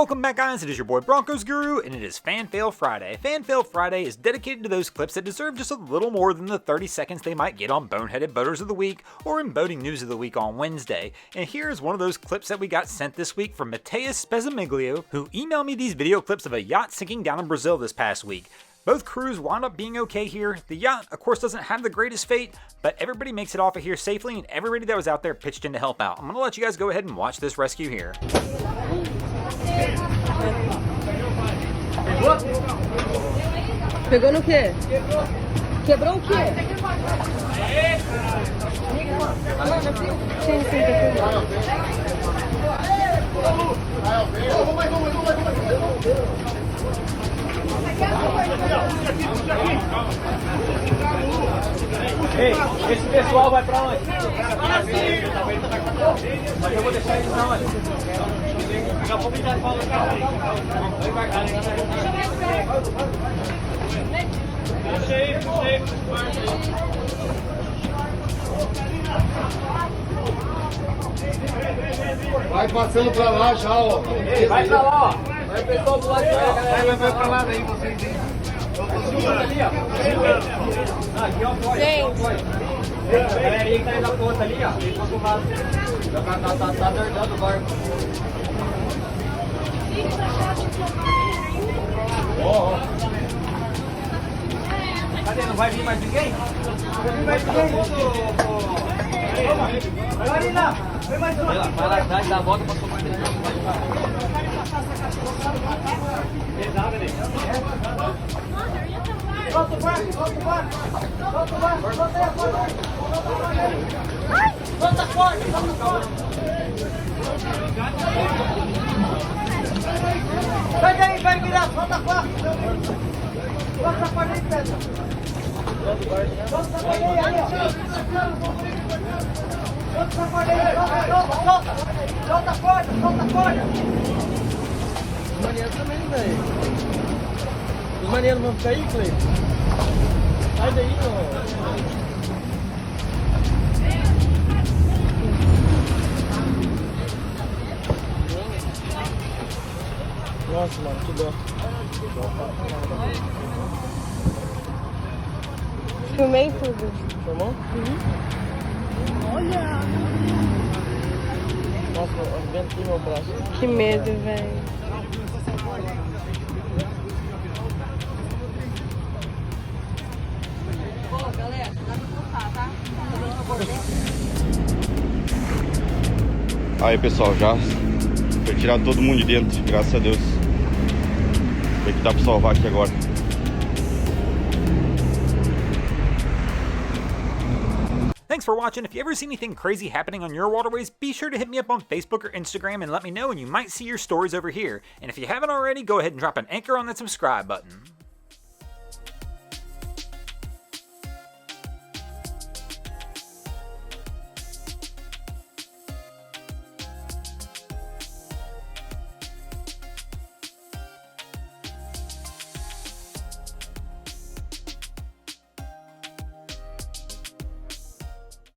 Welcome back, guys. It is your boy Broncos Guru, and it is Fan Fail Friday. Fan Fail Friday is dedicated to those clips that deserve just a little more than the 30 seconds they might get on Boneheaded Boaters of the Week or in Boating News of the Week on Wednesday. And here is one of those clips that we got sent this week from Mateus Spezamiglio, who emailed me these video clips of a yacht sinking down in Brazil this past week. Both crews wound up being okay here. The yacht, of course, doesn't have the greatest fate, but everybody makes it off of here safely, and everybody that was out there pitched in to help out. I'm going to let you guys go ahead and watch this rescue here. Pegou no quê? Quebrou o quê? Sim, Ei, esse pessoal vai pra onde? Mas eu vou deixar eles na onde? Daqui a pouco já fala. Puxa aí, puxa aí. Vai passando pra lá já, ó. Ei, vai pra lá, ó. Vai pessoal do lado de lá, galera. Vai pra lá daí, vocês aí. Ali, ó. Aqui, ó, pode. A galerinha que tá aí na ponta ali, ó. Eles vão tomar. Tá dordando o barco. Ó. Cadê? Não vai vir mais ninguém? Não vai vir mais ninguém? Vai, Marina! Vem mais uma! Vai lá atrás, dá a volta pra tomar dentro. Pesado ali. Solta o barco, solta o barco! Solta o barco, solta aí a corda! Solta a corda, solta a corda! Pega aí, vai virar, solta a corda! Solta a corda aí, Pedro! Solta a corda aí, aí, ó! Solta a corda aí, solta! Solta a corda, solta a corda! Os maneiros também, velho. Os maneiros vão ficar aí, Cleiton? Sai daí, ó. Nossa, mano, que dó. Filmei tudo. Filmou? Uhum. Olha! Nossa, o vento aqui no meu braço. Que medo, velho. Pô, galera, dá pra soltar, tá? Aí, pessoal, já foi tirado todo mundo de dentro, graças a Deus. Vê que dá pra salvar aqui agora. Thanks for watching. If you ever see anything crazy happening on your waterways, be sure to hit me up on Facebook or Instagram and let me know, and you might see your stories over here. And if you haven't already, go ahead and drop an anchor on that subscribe button.